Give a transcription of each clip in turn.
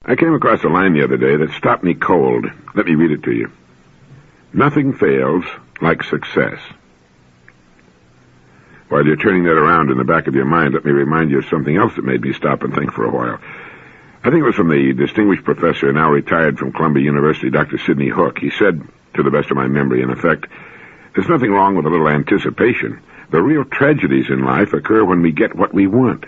I came across a line the other day that stopped me cold. Let me read it to you. Nothing fails like success. While you're turning that around in the back of your mind, let me remind you of something else that made me stop and think for a while. I think it was from the distinguished professor, now retired from Columbia University, Dr. Sidney Hook. He said, to the best of my memory, in effect, there's nothing wrong with a little anticipation. The real tragedies in life occur when we get what we want.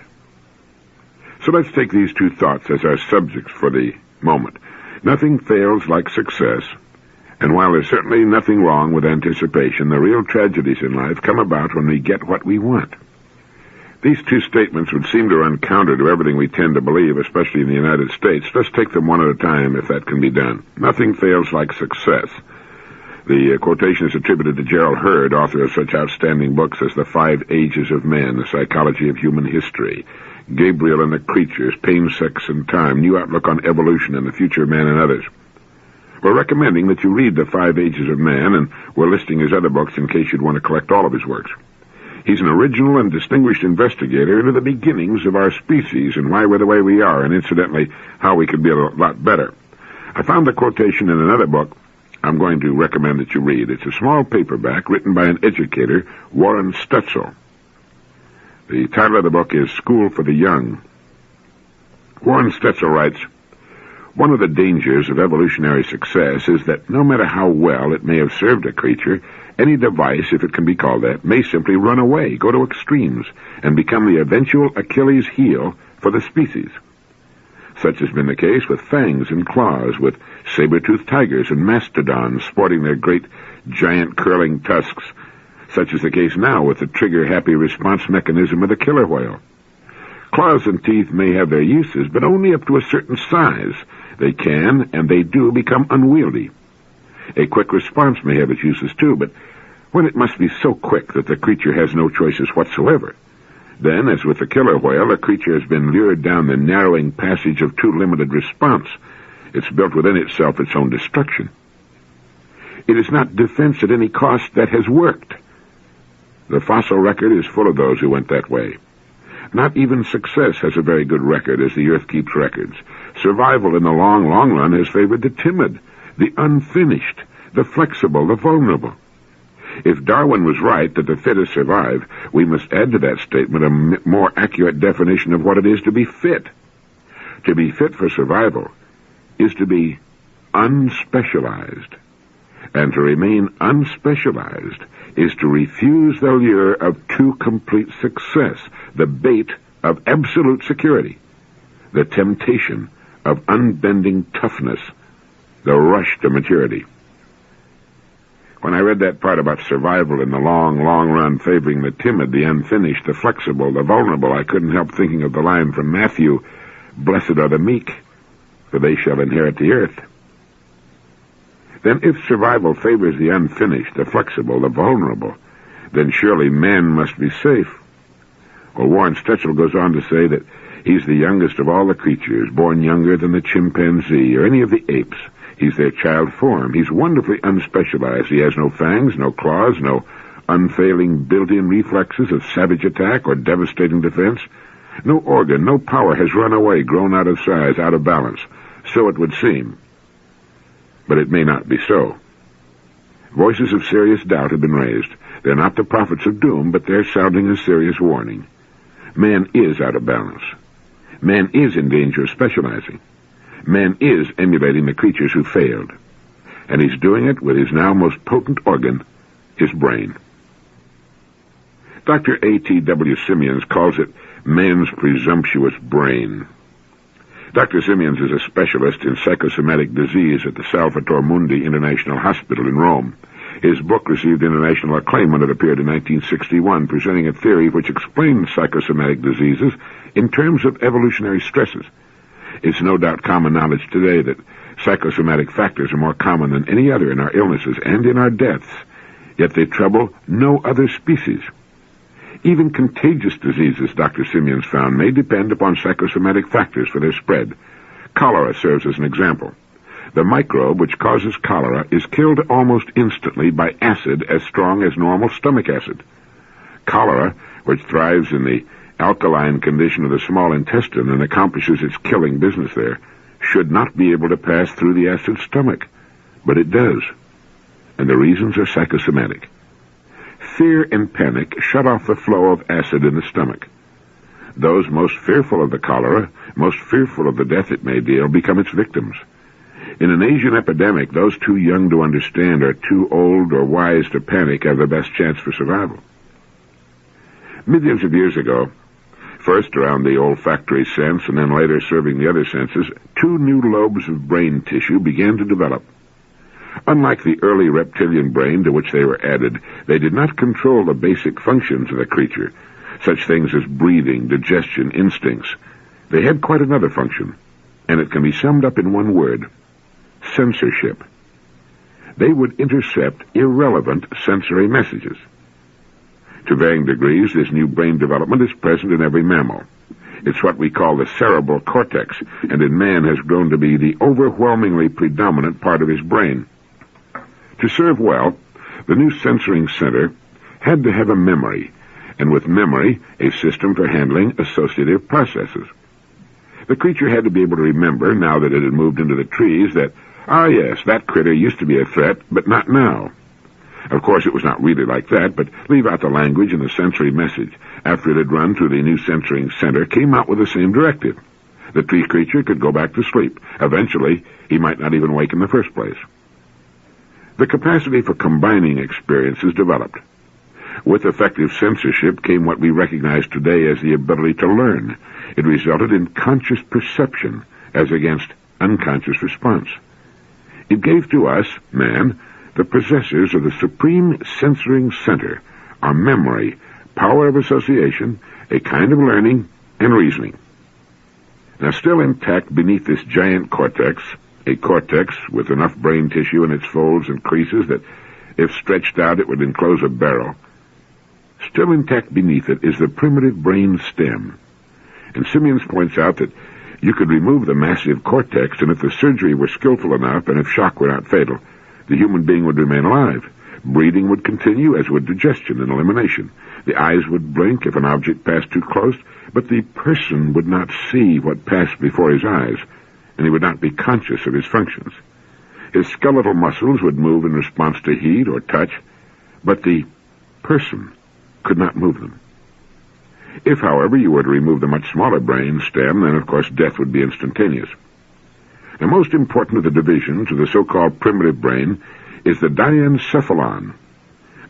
So let's take these two thoughts as our subjects for the moment. Nothing fails like success, and while there's certainly nothing wrong with anticipation, the real tragedies in life come about when we get what we want. These two statements would seem to run counter to everything we tend to believe, especially in the United States. Let's take them one at a time, if that can be done. Nothing fails like success. The quotation is attributed to Gerald Hurd, author of such outstanding books as The 5 Ages of Man, The Psychology of Human History, Gabriel and the Creatures, Pain, Sex, and Time, New Outlook on Evolution and the Future of Man, and others. We're recommending that you read The 5 Ages of Man, and we're listing his other books in case you'd want to collect all of his works. He's an original and distinguished investigator into the beginnings of our species and why we're the way we are, and incidentally, how we could be a lot better. I found the quotation in another book I'm going to recommend that you read. It's a small paperback written by an educator, Warren Stetzel. The title of the book is School for the Young. Warren Stetzel writes, one of the dangers of evolutionary success is that no matter how well it may have served a creature, any device, if it can be called that, may simply run away, go to extremes, and become the eventual Achilles heel for the species. Such has been the case with fangs and claws, with saber-toothed tigers and mastodons sporting their great, giant curling tusks. Such is the case now with the trigger-happy response mechanism of the killer whale. Claws and teeth may have their uses, but only up to a certain size. They can, and they do, become unwieldy. A quick response may have its uses too, but when it must be so quick that the creature has no choices whatsoever, then, as with the killer whale, a creature has been lured down the narrowing passage of too limited response. It's built within itself its own destruction. It is not defense at any cost that has worked. The fossil record is full of those who went that way. Not even success has a very good record as the earth keeps records. Survival in the long, long run has favored the timid, the unfinished, the flexible, the vulnerable. If Darwin was right that the fittest survive, we must add to that statement a more accurate definition of what it is to be fit. To be fit for survival is to be unspecialized. And to remain unspecialized is to refuse the lure of too complete success, the bait of absolute security, the temptation of unbending toughness, the rush to maturity. When I read that part about survival in the long, long run favoring the timid, the unfinished, the flexible, the vulnerable, I couldn't help thinking of the line from Matthew, "Blessed are the meek, for they shall inherit the earth." Then if survival favors the unfinished, the flexible, the vulnerable, then surely man must be safe. Well, Warren Stetzel goes on to say that he's the youngest of all the creatures, born younger than the chimpanzee or any of the apes. He's their child form. He's wonderfully unspecialized. He has no fangs, no claws, no unfailing built-in reflexes of savage attack or devastating defense. No organ, no power has run away, grown out of size, out of balance. So it would seem. But it may not be so. Voices of serious doubt have been raised. They're not the prophets of doom, but they're sounding a serious warning. Man is out of balance. Man is in danger of specializing. Man is emulating the creatures who failed. And he's doing it with his now most potent organ, his brain. Dr. A.T.W. Simmons calls it man's presumptuous brain. Dr. Simmons is a specialist in psychosomatic disease at the Salvator Mundi International Hospital in Rome. His book received international acclaim when it appeared in 1961, presenting a theory which explains psychosomatic diseases in terms of evolutionary stresses. It's no doubt common knowledge today that psychosomatic factors are more common than any other in our illnesses and in our deaths, yet they trouble no other species. Even contagious diseases, Dr. Simmons found, may depend upon psychosomatic factors for their spread. Cholera serves as an example. The microbe which causes cholera is killed almost instantly by acid as strong as normal stomach acid. Cholera, which thrives in the alkaline condition of the small intestine and accomplishes its killing business there, should not be able to pass through the acid's stomach, but it does. And the reasons are psychosomatic. Fear and panic shut off the flow of acid in the stomach. Those most fearful of the cholera, most fearful of the death it may deal, become its victims. In an Asian epidemic, those too young to understand or too old or wise to panic have the best chance for survival. Millions of years ago, first around the olfactory sense and then later serving the other senses, two new lobes of brain tissue began to develop. Unlike the early reptilian brain to which they were added, they did not control the basic functions of the creature, such things as breathing, digestion, instincts. They had quite another function, and it can be summed up in one word: censorship. They would intercept irrelevant sensory messages. To varying degrees, this new brain development is present in every mammal. It's what we call the cerebral cortex, and in man has grown to be the overwhelmingly predominant part of his brain. To serve well, the new censoring center had to have a memory, and with memory, a system for handling associative processes. The creature had to be able to remember, now that it had moved into the trees, that, yes, that critter used to be a threat, but not now. Of course, it was not really like that, but leave out the language and the sensory message. After it had run through the new censoring center, came out with the same directive. The tree creature could go back to sleep. Eventually, he might not even wake in the first place. The capacity for combining experiences developed. With effective censorship came what we recognize today as the ability to learn. It resulted in conscious perception as against unconscious response. It gave to us, man, the possessors of the supreme censoring center, our memory, power of association, a kind of learning, and reasoning. Now, still intact beneath this giant cortex, a cortex with enough brain tissue in its folds and creases that, if stretched out, it would enclose a barrel. Still intact beneath it is the primitive brain stem. And Simmons points out that you could remove the massive cortex, and if the surgery were skillful enough, and if shock were not fatal, the human being would remain alive. Breathing would continue, as would digestion and elimination. The eyes would blink if an object passed too close, but the person would not see what passed before his eyes, and he would not be conscious of his functions. His skeletal muscles would move in response to heat or touch, but the person could not move them. If, however, you were to remove the much smaller brain stem, then, of course, death would be instantaneous. The most important of the divisions of the so-called primitive brain is the diencephalon.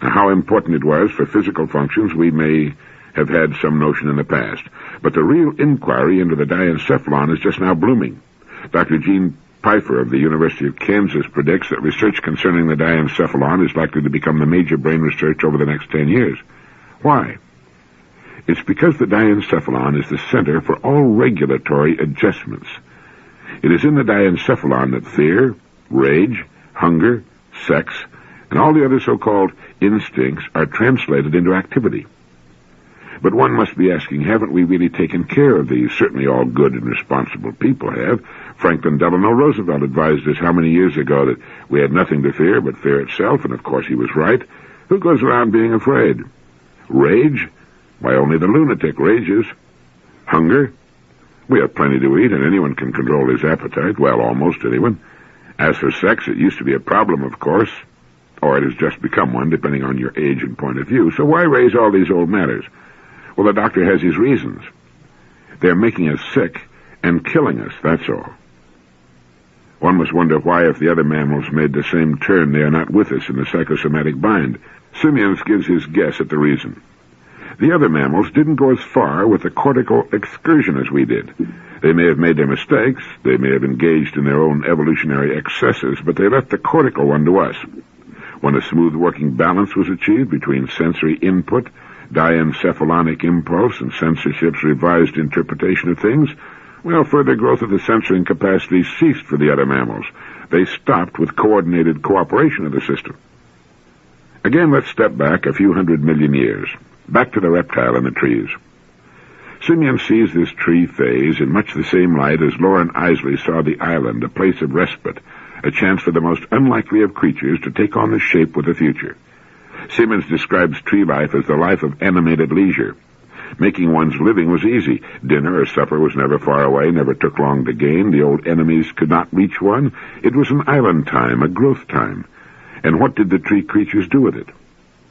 Now, how important it was for physical functions we may have had some notion in the past, but the real inquiry into the diencephalon is just now blooming. Dr. Gene Pfeiffer of the University of Kansas predicts that research concerning the diencephalon is likely to become the major brain research over the next 10 years. Why? It's because the diencephalon is the center for all regulatory adjustments. It is in the diencephalon that fear, rage, hunger, sex, and all the other so-called instincts are translated into activity. But one must be asking, haven't we really taken care of these? Certainly all good and responsible people have. Franklin Delano Roosevelt advised us how many years ago that we had nothing to fear but fear itself, and of course he was right. Who goes around being afraid? Rage? Why, only the lunatic rages. Hunger? We have plenty to eat, and anyone can control his appetite. Well, almost anyone. As for sex, it used to be a problem, of course, or it has just become one, depending on your age and point of view. So why raise all these old matters? Well, the doctor has his reasons. They're making us sick and killing us, that's all. One must wonder why, if the other mammals made the same turn, they are not with us in the psychosomatic bind. Simmons gives his guess at the reason. The other mammals didn't go as far with the cortical excursion as we did. They may have made their mistakes, they may have engaged in their own evolutionary excesses, but they left the cortical one to us. When a smooth working balance was achieved between sensory input, diencephalonic impulse, and censorship's revised interpretation of things, well, further growth of the censoring capacity ceased for the other mammals. They stopped with coordinated cooperation of the system. Again, let's step back a few 100 million years. Back to the reptile in the trees. Simeon sees this tree phase in much the same light as Lauren Isley saw the island, a place of respite, a chance for the most unlikely of creatures to take on the shape with the future. Simmons describes tree life as the life of animated leisure. Making one's living was easy. Dinner or supper was never far away, never took long to gain. The old enemies could not reach one. It was an island time, a growth time. And what did the tree creatures do with it?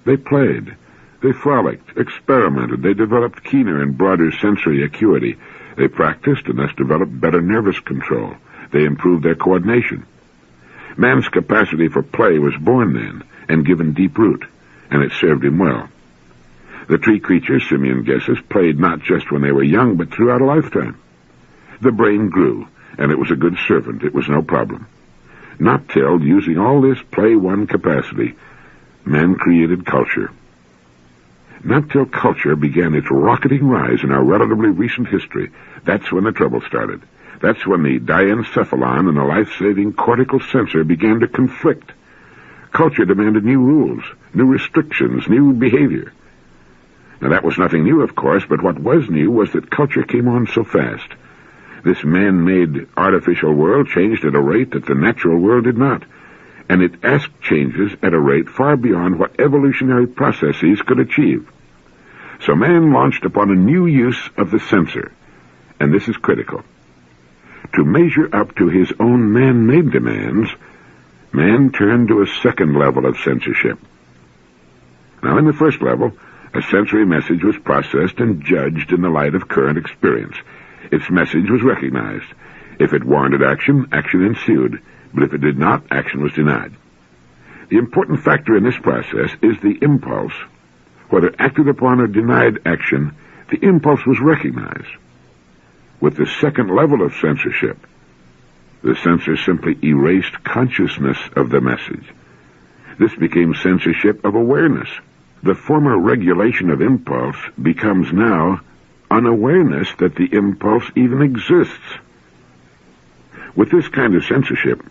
They played. They frolicked, experimented. They developed keener and broader sensory acuity. They practiced and thus developed better nervous control. They improved their coordination. Man's capacity for play was born then and given deep root, and it served him well. The tree creatures, Simeon guesses, played not just when they were young, but throughout a lifetime. The brain grew, and it was a good servant. It was no problem. Not till, using all this play-one capacity, man created culture. Not till culture began its rocketing rise in our relatively recent history. That's when the trouble started. That's when the diencephalon and the life-saving cortical sensor began to conflict. Culture demanded new rules, new restrictions, new behavior. Now, that was nothing new, of course, but what was new was that culture came on so fast. This man-made artificial world changed at a rate that the natural world did not, and it asked changes at a rate far beyond what evolutionary processes could achieve. So man launched upon a new use of the sensor, and this is critical. To measure up to his own man-made demands, man turned to a second level of censorship. Now, in the first level, a sensory message was processed and judged in the light of current experience. Its message was recognized. If it warranted action, action ensued, but if it did not, action was denied. The important factor in this process is the impulse. Whether acted upon or denied action, the impulse was recognized. With the second level of censorship, the censor simply erased consciousness of the message. This became censorship of awareness. The former regulation of impulse becomes now unawareness that the impulse even exists. With this kind of censorship,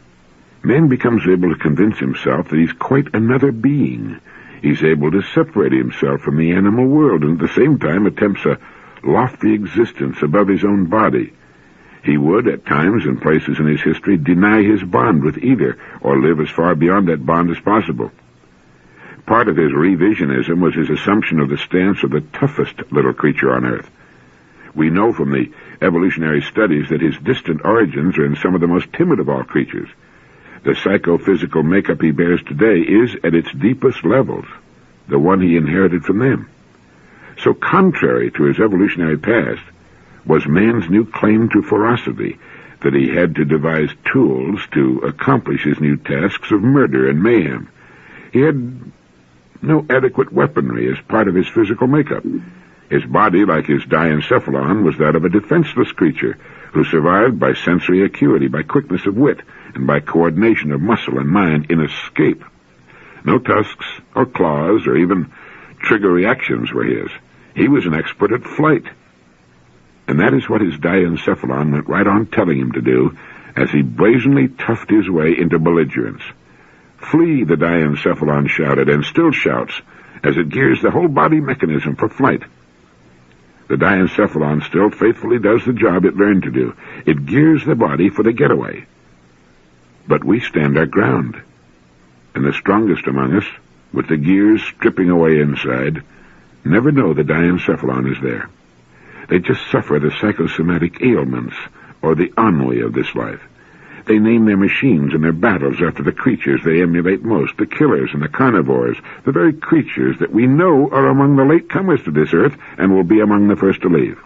man becomes able to convince himself that he's quite another being. He's able to separate himself from the animal world and at the same time attempts a lofty existence above his own body. He would, at times and places in his history, deny his bond with either or live as far beyond that bond as possible. Part of his revisionism was his assumption of the stance of the toughest little creature on Earth. We know from the evolutionary studies that his distant origins are in some of the most timid of all creatures. The psychophysical makeup he bears today is, at its deepest levels, the one he inherited from them. So contrary to his evolutionary past was man's new claim to ferocity, that he had to devise tools to accomplish his new tasks of murder and mayhem. He had no adequate weaponry as part of his physical makeup. His body, like his diencephalon, was that of a defenseless creature who survived by sensory acuity, by quickness of wit, and by coordination of muscle and mind in escape. No tusks or claws or even trigger reactions were his. He was an expert at flight. And that is what his diencephalon went right on telling him to do as he brazenly toughed his way into belligerence. "Flee," the diencephalon shouted, and still shouts, as it gears the whole body mechanism for flight. The diencephalon still faithfully does the job it learned to do. It gears the body for the getaway. But we stand our ground, and the strongest among us, with the gears stripping away inside, never know the diencephalon is there. They just suffer the psychosomatic ailments or the ennui of this life. They name their machines and their battles after the creatures they emulate most, the killers and the carnivores, the very creatures that we know are among the latecomers to this earth and will be among the first to leave.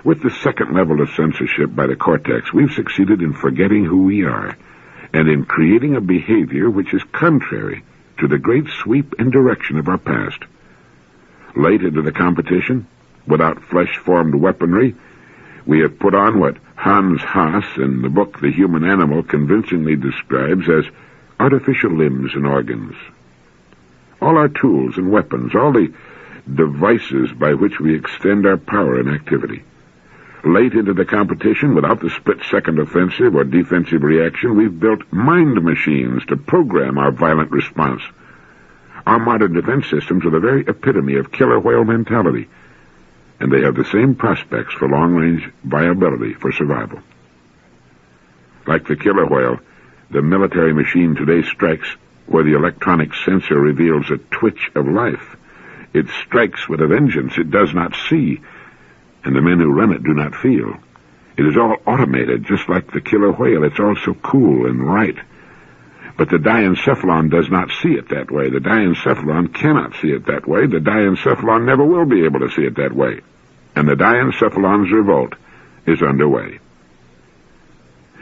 With the second level of censorship by the cortex, we've succeeded in forgetting who we are and in creating a behavior which is contrary to the great sweep and direction of our past. Late into the competition, without flesh-formed weaponry, we have put on what Hans Haas in the book The Human Animal convincingly describes as artificial limbs and organs. All our tools and weapons, all the devices by which we extend our power and activity. Late into the competition, without the split-second offensive or defensive reaction, we've built mind machines to program our violent response. Our modern defense systems are the very epitome of killer whale mentality, and they have the same prospects for long-range viability for survival. Like the killer whale, the military machine today strikes where the electronic sensor reveals a twitch of life. It strikes with a vengeance. It does not see, and the men who run it do not feel. It is all automated, just like the killer whale. It's all so cool and right. But the diencephalon does not see it that way. The diencephalon cannot see it that way. The diencephalon never will be able to see it that way. And the diencephalon's revolt is underway.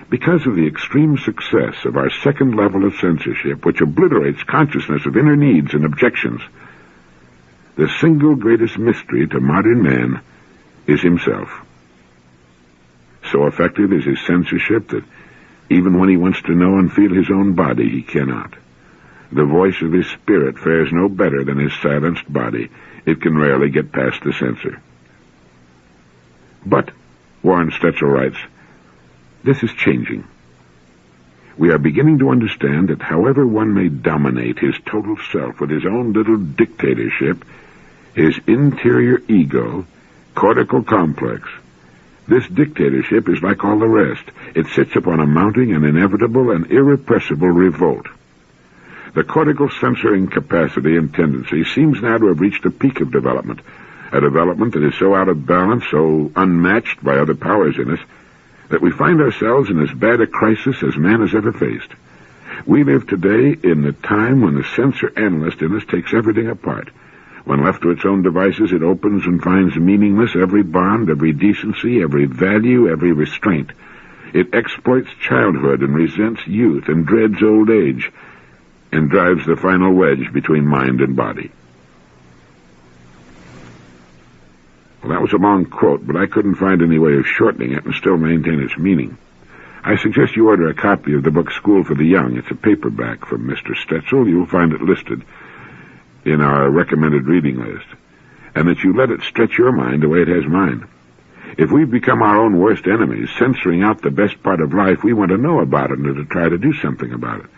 Because of the extreme success of our second level of censorship, which obliterates consciousness of inner needs and objections, the single greatest mystery to modern man is himself. So effective is his censorship that even when he wants to know and feel his own body, he cannot. The voice of his spirit fares no better than his silenced body. It can rarely get past the censor. But, Warren Stetzel writes, this is changing. We are beginning to understand that however one may dominate his total self with his own little dictatorship, his interior ego, cortical complex, this dictatorship is like all the rest. It sits upon a mounting and inevitable and irrepressible revolt. The cortical censoring capacity and tendency seems now to have reached a peak of development, a development that is so out of balance, so unmatched by other powers in us, that we find ourselves in as bad a crisis as man has ever faced. We live today in the time when the censor analyst in us takes everything apart. When left to its own devices, it opens and finds meaningless every bond, every decency, every value, every restraint. It exploits childhood and resents youth and dreads old age, and drives the final wedge between mind and body. Well, that was a long quote, but I couldn't find any way of shortening it and still maintain its meaning. I suggest you order a copy of the book School for the Young. It's a paperback from Mr. Stetzel. You'll find it listed in our recommended reading list, and that you let it stretch your mind the way it has mine. If we've become our own worst enemies, censoring out the best part of life, we want to know about it and to try to do something about it.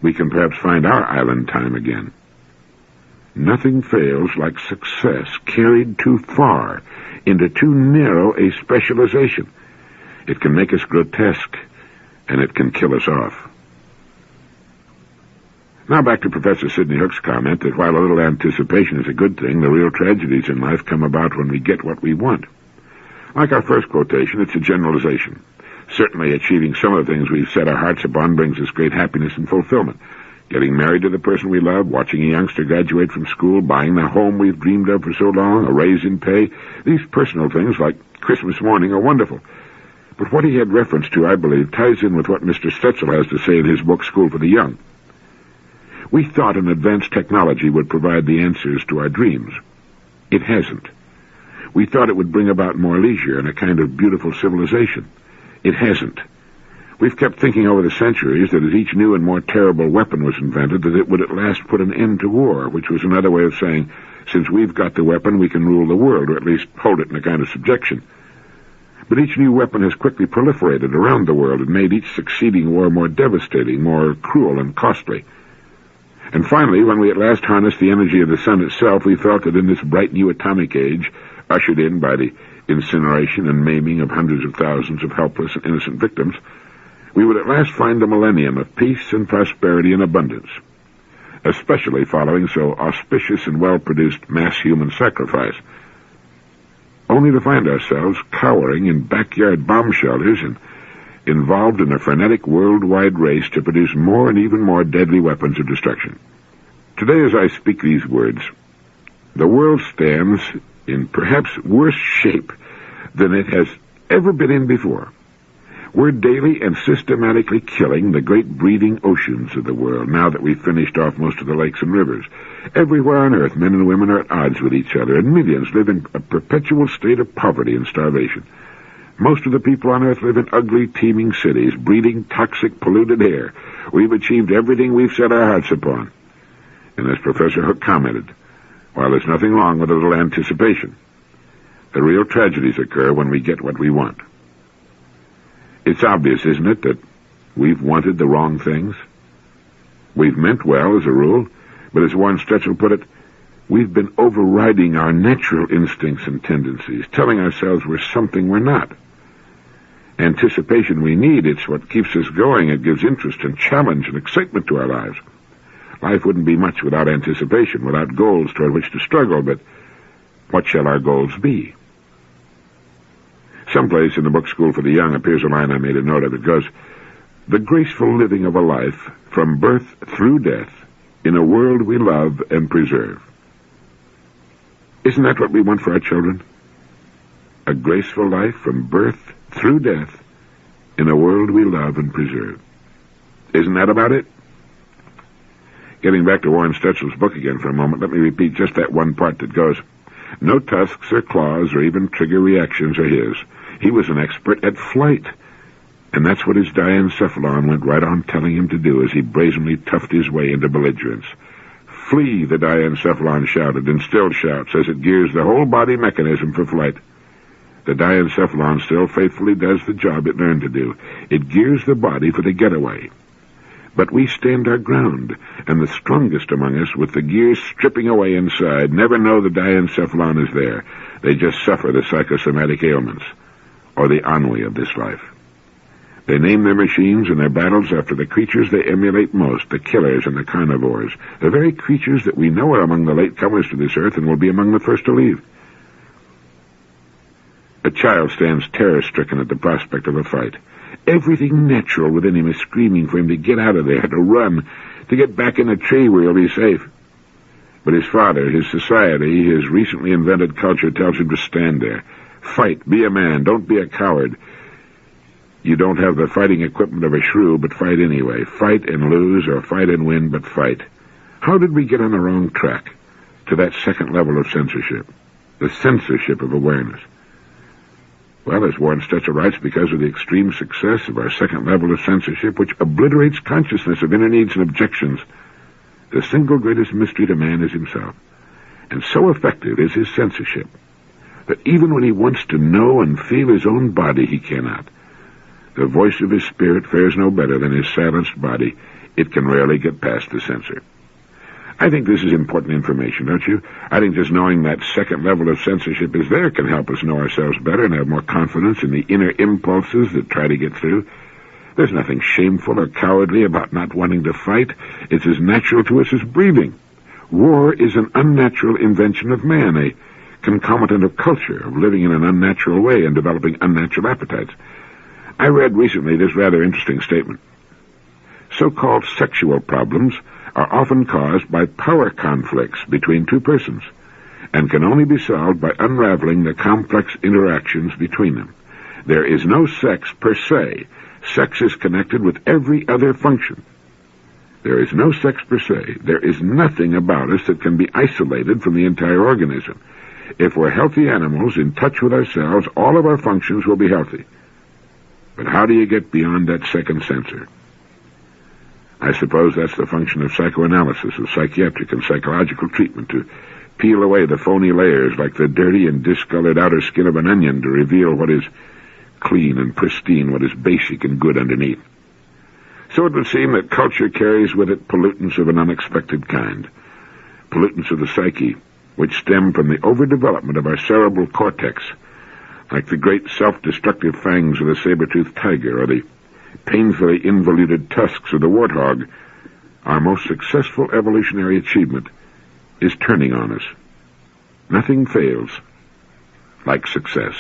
We can perhaps find our island time again. Nothing fails like success carried too far into too narrow a specialization. It can make us grotesque, and it can kill us off. Now back to Professor Sidney Hook's comment that while a little anticipation is a good thing, the real tragedies in life come about when we get what we want. Like our first quotation, it's a generalization. Certainly achieving some of the things we've set our hearts upon brings us great happiness and fulfillment. Getting married to the person we love, watching a youngster graduate from school, buying the home we've dreamed of for so long, a raise in pay, these personal things like Christmas morning are wonderful. But what he had reference to, I believe, ties in with what Mr. Stetzel has to say in his book School for the Young. We thought an advanced technology would provide the answers to our dreams. It hasn't. We thought it would bring about more leisure and a kind of beautiful civilization. It hasn't. We've kept thinking over the centuries that as each new and more terrible weapon was invented, that it would at last put an end to war, which was another way of saying, since we've got the weapon, we can rule the world, or at least hold it in a kind of subjection. But each new weapon has quickly proliferated around the world and made each succeeding war more devastating, more cruel and costly. And finally, when we at last harnessed the energy of the sun itself, we felt that in this bright new atomic age, ushered in by the incineration and maiming of hundreds of thousands of helpless and innocent victims, we would at last find a millennium of peace and prosperity and abundance, especially following so auspicious and well-produced mass human sacrifice, only to find ourselves cowering in backyard bomb shelters and involved in a frenetic worldwide race to produce more and even more deadly weapons of destruction. Today, as I speak these words, the world stands in perhaps worse shape than it has ever been in before. We're daily and systematically killing the great breathing oceans of the world now that we've finished off most of the lakes and rivers. Everywhere on Earth, men and women are at odds with each other, and millions live in a perpetual state of poverty and starvation. Most of the people on Earth live in ugly, teeming cities, breathing toxic, polluted air. We've achieved everything we've set our hearts upon. And as Professor Hook commented, while there's nothing wrong with a little anticipation, the real tragedies occur when we get what we want. It's obvious, isn't it, that we've wanted the wrong things? We've meant well, as a rule, but as Warren Stetzel put it, we've been overriding our natural instincts and tendencies, telling ourselves we're something we're not. Anticipation we need. It's what keeps us going. It gives interest and challenge and excitement to our lives. Life wouldn't be much without anticipation, without goals toward which to struggle, but what shall our goals be? Someplace in the book School for the Young appears a line I made a note of. It goes, "The graceful living of a life from birth through death in a world we love and preserve." Isn't that what we want for our children? A graceful life from birth through death in a world we love and preserve. Isn't that about it? Getting back to Warren Stetzel's book again for a moment, let me repeat just that one part that goes, "No tusks or claws or even trigger reactions are his. He was an expert at flight." And that's what his diencephalon went right on telling him to do as he brazenly toughed his way into belligerence. "Flee," the diencephalon shouted, and still shouts as it gears the whole body mechanism for flight. The diencephalon still faithfully does the job it learned to do. It gears the body for the getaway. But we stand our ground, and the strongest among us, with the gears stripping away inside, never know the diencephalon is there. They just suffer the psychosomatic ailments, or the ennui of this life. They name their machines and their battles after the creatures they emulate most, the killers and the carnivores, the very creatures that we know are among the latecomers to this earth and will be among the first to leave. A child stands terror-stricken at the prospect of a fight. Everything natural within him is screaming for him to get out of there, to run, to get back in a tree where he'll be safe. But his father, his society, his recently invented culture tells him to stand there. Fight, be a man, don't be a coward. You don't have the fighting equipment of a shrew, but fight anyway. Fight and lose, or fight and win, but fight. How did we get on the wrong track to that second level of censorship? The censorship of awareness. Well, as Warren Stetzel writes, because of the extreme success of our second level of censorship, which obliterates consciousness of inner needs and objections, the single greatest mystery to man is himself. And so effective is his censorship that even when he wants to know and feel his own body, he cannot. The voice of his spirit fares no better than his silenced body. It can rarely get past the censor. I think this is important information, don't you? I think just knowing that second level of censorship is there can help us know ourselves better and have more confidence in the inner impulses that try to get through. There's nothing shameful or cowardly about not wanting to fight. It's as natural to us as breathing. War is an unnatural invention of man, a concomitant of culture, of living in an unnatural way and developing unnatural appetites. I read recently this rather interesting statement. So-called sexual problems are often caused by power conflicts between two persons and can only be solved by unraveling the complex interactions between them. There is no sex per se. Sex is connected with every other function. There is no sex per se. There is nothing about us that can be isolated from the entire organism. If we're healthy animals in touch with ourselves, all of our functions will be healthy. But how do you get beyond that second censor? I suppose that's the function of psychoanalysis, of psychiatric and psychological treatment, to peel away the phony layers like the dirty and discolored outer skin of an onion to reveal what is clean and pristine, what is basic and good underneath. So it would seem that culture carries with it pollutants of an unexpected kind, pollutants of the psyche, which stem from the overdevelopment of our cerebral cortex, like the great self-destructive fangs of the saber-toothed tiger or the painfully involuted tusks of the warthog. Our most successful evolutionary achievement is turning on us. Nothing fails like success.